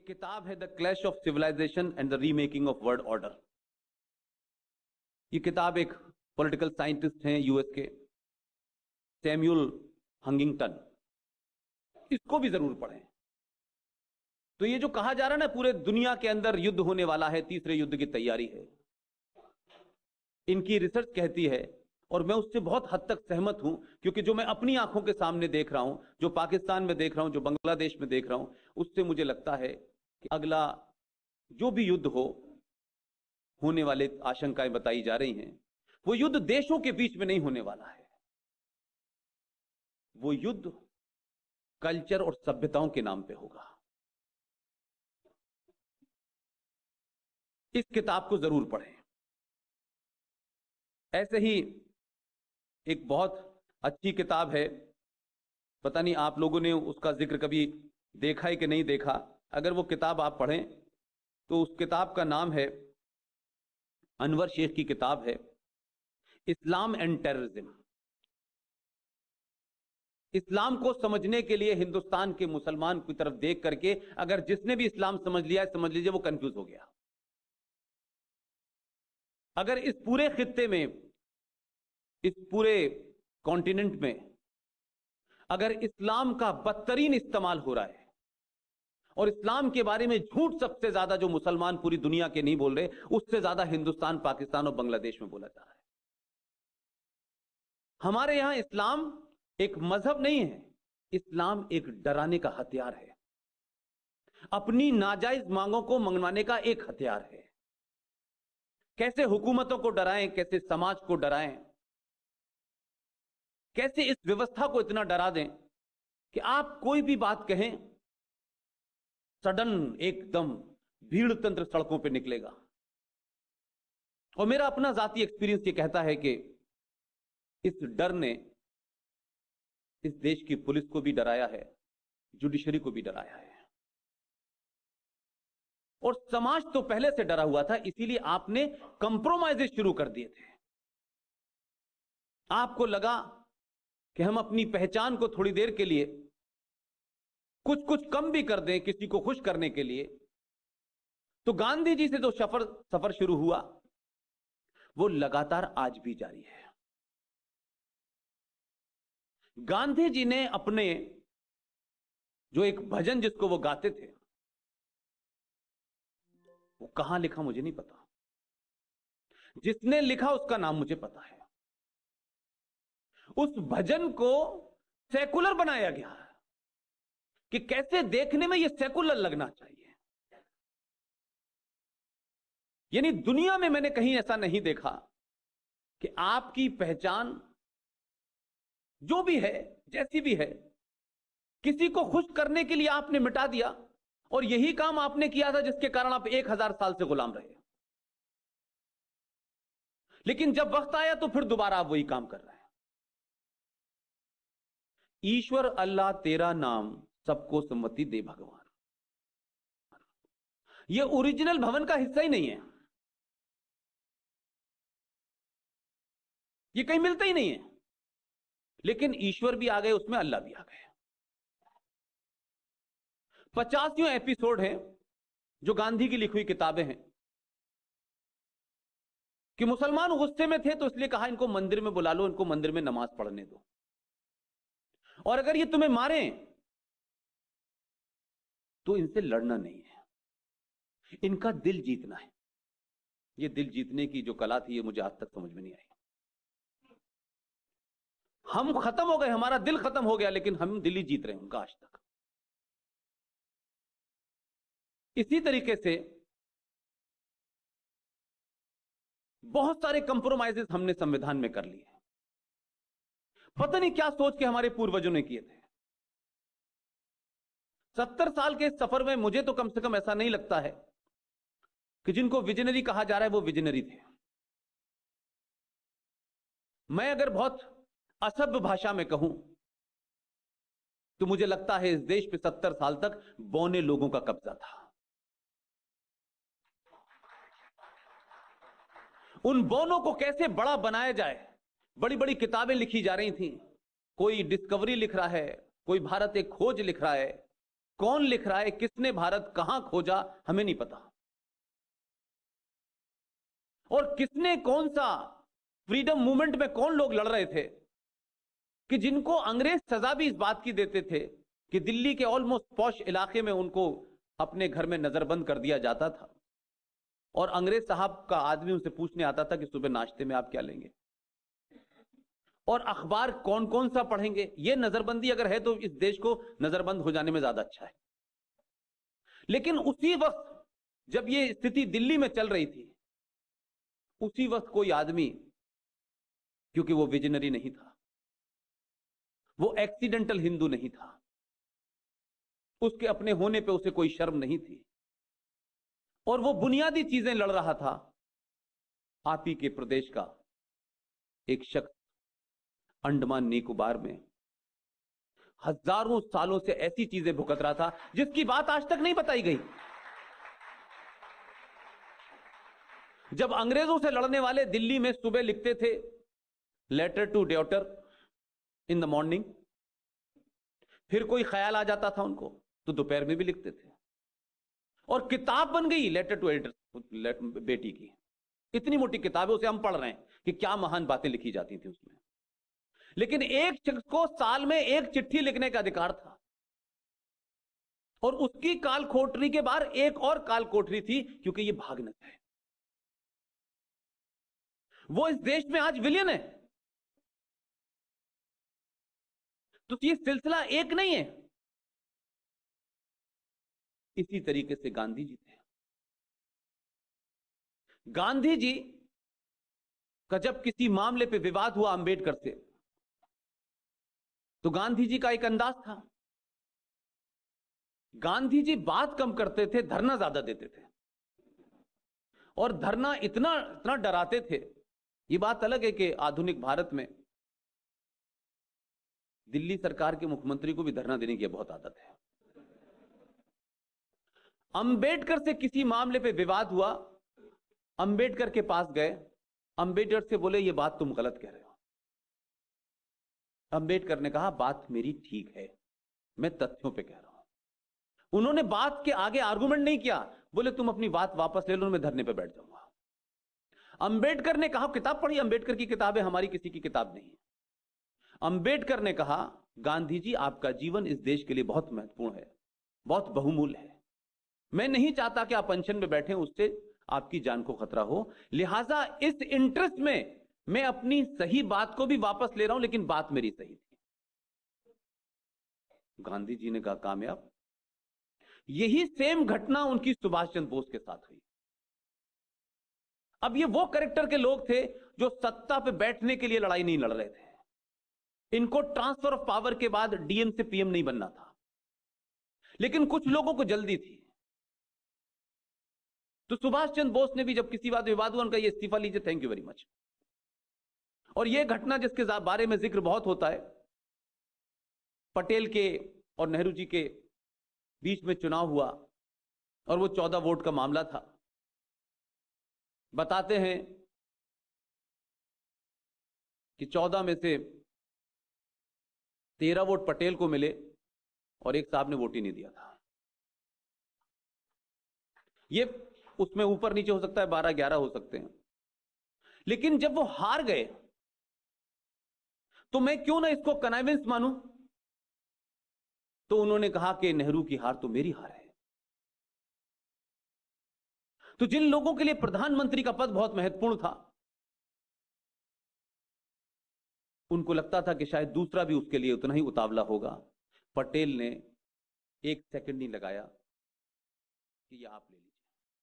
एक किताब है the clash of civilization and the remaking of world order. ये किताब एक पॉलिटिकल साइंटिस्ट हैं यूएस के, सैम्यूल हंटिंगटन, इसको भी जरूर पढ़ें। तो ये जो कहा जा रहा है ना पूरे दुनिया के अंदर युद्ध होने वाला है, तीसरे युद्ध की तैयारी है, इनकी रिसर्च कहती है, और मैं उससे बहुत हद तक सहमत हूं, क्योंकि जो मैं अपनी आंखों के सामने देख रहा हूं, जो पाकिस्तान में देख रहा हूं, जो बांग्लादेश में देख रहा हूं, उससे मुझे लगता है कि अगला जो भी युद्ध होने वाले आशंकाएं बताई जा रही हैं, वो युद्ध देशों के बीच में नहीं होने वाला है, वो युद्ध कल्चर और सभ्यताओं के नाम पे होगा। इस किताब को जरूर पढ़ें। ऐसे ही एक बहुत अच्छी किताब है, पता नहीं आप लोगों ने उसका जिक्र कभी देखा है कि नहीं देखा, अगर वो किताब आप पढ़ें तो उस किताब का नाम है, अनवर शेख की किताब है, इस्लाम एंड टेररिज्म। इस्लाम को समझने के लिए हिंदुस्तान के मुसलमान की तरफ देख करके अगर जिसने भी इस्लाम समझ लिया है, समझ लीजिए वो कंफ्यूज हो गया। अगर इस पूरे खित्ते में, इस पूरे कॉन्टिनेंट में अगर इस्लाम का बदतरीन इस्तेमाल हो रहा है और इस्लाम के बारे में झूठ सबसे ज्यादा जो मुसलमान पूरी दुनिया के नहीं बोल रहे, उससे ज्यादा हिंदुस्तान, पाकिस्तान और बांग्लादेश में बोला जा रहा है। हमारे यहां इस्लाम एक मजहब नहीं है, इस्लाम एक डराने का हथियार है, अपनी नाजायज मांगों को मंगवाने का एक हथियार है। कैसे हुकूमतों को डराएं, कैसे समाज को डराएं, कैसे इस व्यवस्था को इतना डरा दें कि आप कोई भी बात कहें, सडन एकदम भीड़ तंत्र सड़कों पे निकलेगा। और मेरा अपना जाती एक्सपीरियंस ये कहता है कि इस डर ने इस देश की पुलिस को भी डराया है, जुडिशरी को भी डराया है, और समाज तो पहले से डरा हुआ था, इसीलिए आपने कंप्रोमाइजेस शुरू कर दिए थे। आपको लगा कि हम अपनी पहचान को थोड़ी देर के लिए कुछ कम भी कर दें किसी को खुश करने के लिए। तो गांधी जी से जो सफर शुरू हुआ वो लगातार आज भी जारी है। गांधी जी ने अपने जो एक भजन जिसको वो गाते थे, वो कहां लिखा मुझे नहीं पता, जिसने लिखा उसका नाम मुझे पता है। उस भजन को सेकुलर बनाया गया कि कैसे देखने में ये सेकुलर लगना चाहिए। यानी दुनिया में मैंने कहीं ऐसा नहीं देखा कि आपकी पहचान जो भी है, जैसी भी है, किसी को खुश करने के लिए आपने मिटा दिया, और यही काम आपने किया था जिसके कारण आप 1000 साल से गुलाम रहे। लेकिन जब वक्त आया तो फिर दोबारा आप वही काम कर रहे हैं। ईश्वर अल्लाह तेरा नाम सबको सम्मति दे भगवान, यह ओरिजिनल भवन का हिस्सा ही नहीं है, ये कहीं मिलता ही नहीं है। लेकिन ईश्वर भी आ गए उसमें, अल्लाह भी आ गए। 50 एपिसोड हैं जो गांधी की लिखी हुई किताबें हैं कि मुसलमान गुस्से में थे तो इसलिए कहा इनको मंदिर में बुला लो, इनको मंदिर में नमाज पढ़ने दो, और अगर ये तुम्हें मारें तो इनसे लड़ना नहीं है, इनका दिल जीतना है। ये दिल जीतने की जो कला थी ये मुझे आज तक समझ में नहीं आई। हम खत्म हो गए, हमारा दिल खत्म हो गया, लेकिन हम दिल ही जीत रहे हैं उनका आज तक। इसी तरीके से बहुत सारे कंप्रोमाइजेस हमने संविधान में कर लिए, पता नहीं क्या सोच के हमारे पूर्वजों ने किए थे। 70 साल के सफर में मुझे तो कम से कम ऐसा नहीं लगता है कि जिनको विजनरी कहा जा रहा है वो विजनरी थे। मैं अगर बहुत असभ्य भाषा में कहूं तो मुझे लगता है इस देश पे 70 साल तक बौने लोगों का कब्जा था। उन बौनों को कैसे बड़ा बनाया जाए, बड़ी बड़ी किताबें लिखी जा रही थी। कोई डिस्कवरी लिख रहा है, कोई भारत एक खोज लिख रहा है, कौन लिख रहा है, किसने भारत कहां खोजा, हमें नहीं पता। और किसने, कौन सा फ्रीडम मूवमेंट में कौन लोग लड़ रहे थे कि जिनको अंग्रेज सजा भी इस बात की देते थे कि दिल्ली के ऑलमोस्ट पॉश इलाके में उनको अपने घर में नजरबंद कर दिया जाता था, और अंग्रेज साहब का आदमी उनसे पूछने आता था कि सुबह नाश्ते में आप क्या लेंगे, और अखबार कौन कौन सा पढ़ेंगे। यह नजरबंदी अगर है तो इस देश को नजरबंद हो जाने में ज्यादा अच्छा है। लेकिन उसी वक्त जब यह स्थिति दिल्ली में चल रही थी, उसी वक्त कोई आदमी, क्योंकि वो विजनरी नहीं था, वो एक्सीडेंटल हिंदू नहीं था, उसके अपने होने पे उसे कोई शर्म नहीं थी, और वो बुनियादी चीजें लड़ रहा था। आप ही के प्रदेश का एक शख्स अंडमान निकोबार में हजारों सालों से ऐसी चीजें भुगत रहा था जिसकी बात आज तक नहीं बताई गई। जब अंग्रेजों से लड़ने वाले दिल्ली में सुबह लिखते थे letter to daughter in the morning, फिर कोई ख्याल आ जाता था उनको तो दोपहर में भी लिखते थे, और किताब बन गई लेटर टू एडिटर बेटी की। इतनी मोटी किताबें, उसे हम पढ़ रहे हैं कि क्या महान बातें लिखी जाती थी उसमें। लेकिन एक शख्स को साल में एक चिट्ठी लिखने का अधिकार था, और उसकी काल कोठरी के बाहर एक और काल कोठरी थी, क्योंकि ये भागना है। वो इस देश में आज विलियन है। तो ये सिलसिला एक नहीं है। इसी तरीके से गांधी जी थे। गांधी जी का जब किसी मामले पे विवाद हुआ अंबेडकर से, तो गांधी जी का एक अंदाज था, गांधी जी बात कम करते थे, धरना ज्यादा देते थे, और धरना इतना इतना डराते थे। ये बात अलग है कि आधुनिक भारत में दिल्ली सरकार के मुख्यमंत्री को भी धरना देने की बहुत आदत है। अंबेडकर से किसी मामले पे विवाद हुआ, अंबेडकर के पास गए, अंबेडकर से बोले ये बात तुम गलत कह रहे हो। अंबेडकर ने कहा बात मेरी ठीक है, मैं तथ्यों पे कह रहा हूं। उन्होंने बात के आगे आर्गुमेंट नहीं किया, बोले तुम अपनी बात वापस ले लो, मैं धरने पे बैठ जाऊंगा। अंबेडकर ने कहा, किताब पढ़ी, अंबेडकर की किताब है, हमारी किसी की किताब नहीं है। अंबेडकर ने कहा गांधी जी आपका जीवन इस देश के लिए बहुत महत्वपूर्ण है, बहुत बहुमूल्य है, मैं नहीं चाहता कि आप अनशन में बैठे, उससे आपकी जान को खतरा हो, लिहाजा इस इंटरेस्ट में मैं अपनी सही बात को भी वापस ले रहा हूं, लेकिन बात मेरी सही थी। गांधी जी ने कहा कामयाब। यही सेम घटना उनकी सुभाष चंद्र बोस के साथ हुई। अब ये वो कैरेक्टर के लोग थे जो सत्ता पे बैठने के लिए लड़ाई नहीं लड़ रहे थे। इनको ट्रांसफर ऑफ पावर के बाद डीएम से पीएम नहीं बनना था, लेकिन कुछ लोगों को जल्दी थी। तो सुभाष चंद्र बोस ने भी जब किसी बात विवाद हुआ, उनका ये इस्तीफा लीजिए, थैंक यू वेरी मच। और ये घटना जिसके बारे में जिक्र बहुत होता है, पटेल के और नेहरू जी के बीच में चुनाव हुआ और वो 14 वोट का मामला था। बताते हैं कि 14 में से 13 वोट पटेल को मिले और एक साहब ने वोट ही नहीं दिया था। ये उसमें ऊपर नीचे हो सकता है, 12-11 हो सकते हैं, लेकिन जब वो हार गए तो मैं क्यों ना इसको कन्विंस मानूं। तो उन्होंने कहा कि नेहरू की हार तो मेरी हार है। तो जिन लोगों के लिए प्रधानमंत्री का पद बहुत महत्वपूर्ण था, उनको लगता था कि शायद दूसरा भी उसके लिए उतना ही उतावला होगा। पटेल ने 1 सेकंड नहीं लगाया कि यह आप ले लीजिए।